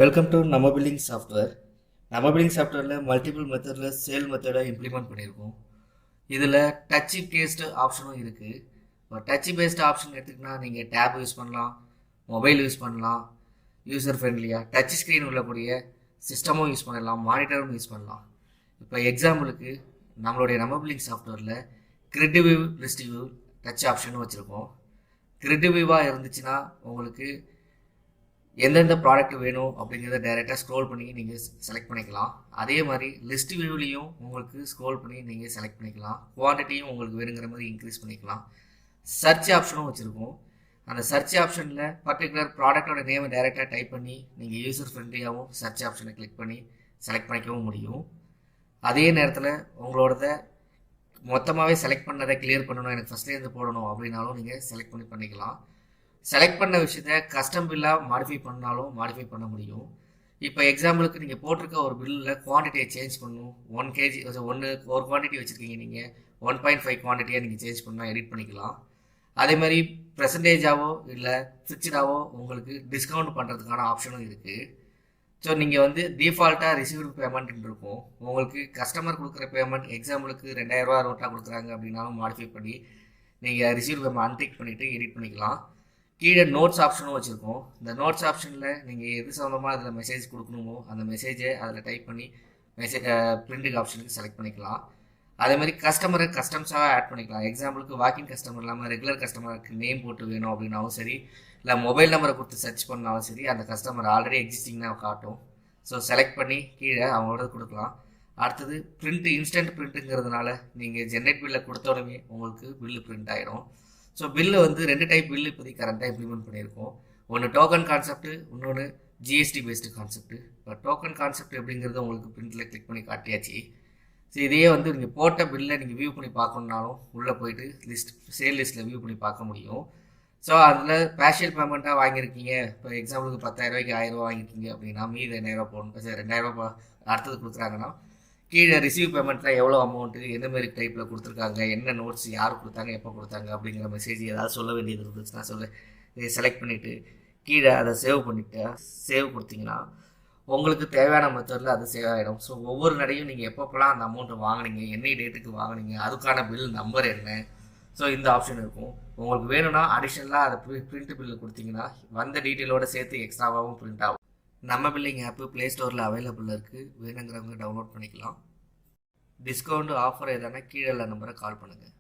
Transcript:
Welcome to நம்ம billing software. நம்ம billing சாஃப்ட்வேரில் மல்டிபிள் மெத்தடில் சேல் மெத்தடை இம்ப்ளிமெண்ட் பண்ணியிருக்கோம். இதில் டச்சு பேஸ்டு ஆப்ஷனும் இருக்குது. இப்போ டச்சு பேஸ்டு ஆப்ஷன் எடுத்துக்கிட்டால் நீங்கள் டேப் யூஸ் பண்ணலாம், மொபைல் யூஸ் பண்ணலாம், யூசர் ஃப்ரெண்ட்லியாக டச் ஸ்க்ரீன் உள்ளக்கூடிய சிஸ்டமும் யூஸ் பண்ணலாம், மானிட்டரும் யூஸ் பண்ணலாம். இப்போ எக்ஸாம்பிளுக்கு நம்மளுடைய நம்ம பில்லிங் சாஃப்ட்வேரில் grid view, list view, touch ஆப்ஷனும் வச்சுருக்கோம். கிரிட் வியூவாக இருந்துச்சுன்னா உங்களுக்கு எந்தெந்த ப்ராடக்ட் வேணும் அப்படிங்கிறத டைரெக்டாக ஸ்க்ரோல் பண்ணி நீங்கள் செலக்ட் பண்ணிக்கலாம். அதே மாதிரி லிஸ்ட் வியூலையும் உங்களுக்கு ஸ்க்ரோல் பண்ணி நீங்கள் செலக்ட் பண்ணிக்கலாம். குவான்டிட்டியும் உங்களுக்கு வேணுங்கிற மாதிரி இன்க்ரீஸ் பண்ணிக்கலாம். சர்ச் ஆப்ஷனும் வச்சுருக்கோம். அந்த சர்ச் ஆப்ஷனில் பர்டிகுலர் ப்ராடக்டோட நேமை டைரெக்டாக டைப் பண்ணி நீங்கள் யூசர் ஃப்ரெண்ட்லியாகவும் சர்ச் ஆப்ஷனை கிளிக் பண்ணி செலக்ட் பண்ணிக்கவும் முடியும். அதே நேரத்தில் உங்களோடத மொத்தமாகவே செலக்ட் பண்ணதை கிளியர் பண்ணணும், எனக்கு ஃபஸ்ட்லேருந்து போடணும் அப்படின்னாலும் நீங்கள் செலக்ட் பண்ணிக்கலாம். செலக்ட் பண்ண விஷயத்த கஸ்டம் பில்லாக மாடிஃபை பண்ணாலும் மாடிஃபை பண்ண முடியும். இப்போ எக்ஸாம்பிளுக்கு நீங்கள் போட்டிருக்க ஒரு பில்லில் குவான்டிட்டியை சேஞ்ச் பண்ணணும். 1 kg ஒரு குவான்டிட்டி வச்சுருக்கீங்க, நீங்கள் 1.5 குவான்டிட்டியாக நீங்கள் சேஞ்ச் பண்ணால் எடிட் பண்ணிக்கலாம். அதே மாதிரி பெர்சன்டேஜாவோ இல்லை ஃபிக்ஸ்டாவோ உங்களுக்கு டிஸ்கவுண்ட் பண்ணுறதுக்கான ஆப்ஷனும் இருக்குது. ஸோ நீங்கள் வந்து டிஃபால்ட்டாக ரிசீவ்டு பேமெண்ட் இருக்கும். உங்களுக்கு கஸ்டமர் கொடுக்குற பேமெண்ட் எக்ஸாம்பிளுக்கு 2000 ரூபா நோட்டாக கொடுக்குறாங்க அப்படின்னாலும் மாடிஃபை பண்ணி நீங்கள் ரிசீவ்டு பேமெண்ட் அன்டிக் பண்ணிவிட்டு எடிட் பண்ணிக்கலாம். கீழே நோட்ஸ் ஆப்ஷனும் வச்சுருக்கோம். இந்த நோட்ஸ் ஆப்ஷனில் நீங்கள் எது சம்மந்தமாக அதில் மெசேஜ் கொடுக்கணுமோ அந்த மெசேஜை அதில் டைப் பண்ணி பிரிண்டிங் ஆப்ஷனுக்கு செலக்ட் பண்ணிக்கலாம். அதே மாதிரி கஸ்டமரை கஸ்டம்ஸாக ஆட் பண்ணிக்கலாம். எக்ஸாம்பிளுக்கு வாக்கிங் கஸ்டமர் இல்லாமல் ரெகுலர் கஸ்டமருக்கு நேம் போட்டு வேணும் அப்படின்னாலும் சரி, இல்லை மொபைல் நம்பரை கொடுத்து சர்ச் பண்ணாலும் சரி, அந்த கஸ்டமர் ஆல்ரெடி எக்ஸிஸ்டிங்காக காட்டும். ஸோ செலக்ட் பண்ணி கீழே அவங்களோட கொடுக்கலாம். அடுத்தது பிரிண்ட், இன்ஸ்டன்ட் பிரிண்ட்டுங்கிறதுனால நீங்கள் ஜென்ரேட் பில்லை கொடுத்த உடனே உங்களுக்கு பில்லு பிரிண்ட் ஆகிடும். ஸோ பில்லு வந்து 2 டைப் பில்லு இப்போதைக்கு கரண்ட்டாக இம்ப்ளிமெண்ட் பண்ணியிருக்கோம். ஒன்று டோக்கன் கான்செப்ட், இன்னொன்று ஜிஎஸ்டி பேஸ்டு கான்செப்ட். இப்போ டோக்கன் கான்செப்ட் எப்படிங்கிறது உங்களுக்கு பிரிண்டில் கிளிக் பண்ணி காட்டியாச்சு. ஸோ இதையே வந்து நீங்கள் போட்ட பில்லை நீங்கள் வியூ பண்ணி பார்க்கணுன்னாலும் உள்ளே போயிட்டு சேல் லிஸ்ட்டில் வியூ பண்ணி பார்க்க முடியும். ஸோ அதில் பேஷியல் பேமெண்ட்டாக வாங்கியிருக்கீங்க. இப்போ எக்ஸாம்பிளுக்கு 10,000 ரூபாய்க்கு 1000 ரூபா வாங்கியிருக்கீங்க அப்படின்னா மீது 2000 போடணும். சரி, 2000 ரூபா அடுத்தது கொடுக்குறாங்கன்னா கீழே ரிசீவ் பேமெண்ட்டில் எவ்வளோ அமௌண்ட்டு, எந்த மாதிரி டைப்பில் கொடுத்துருக்காங்க, என்ன நோட்ஸ், யார் கொடுத்தாங்க, எப்போ கொடுத்தாங்க அப்படிங்கிற மெசேஜ் ஏதாவது சொல்ல வேண்டியது இருந்துச்சுன்னா இதை செலக்ட் பண்ணிவிட்டு கீழே அதை சேவ் கொடுத்தீங்கன்னா உங்களுக்கு தேவையான மெத்தடில் அது சேவ் ஆகிடும். ஸோ ஒவ்வொரு நடையும் நீங்கள் எப்பப்போலாம் அந்த அமௌண்ட்டு வாங்கினீங்க, என்ன டேட்டுக்கு வாங்கினீங்க, அதுக்கான பில் நம்பர் என்ன, ஸோ இந்த ஆப்ஷன் இருக்கும். உங்களுக்கு வேணும்னா அடிஷ்னலாக அதை பிரிண்ட் பில்லு கொடுத்தீங்கன்னா வந்த டீட்டெயிலோடு சேர்த்து எக்ஸ்ட்ராவாகவும் பிரிண்ட் ஆகும். நம்ம பில்லிங் ஆப்பு ப்ளே ஸ்டோரில் அவைலபிள் இருக்குது. வேணுங்கிறவங்க டவுன்லோட் பண்ணிக்கலாம். டிஸ்கவுண்ட் ஆஃபர் எதானா கீழே நம்பரை கால் பண்ணுங்கள்.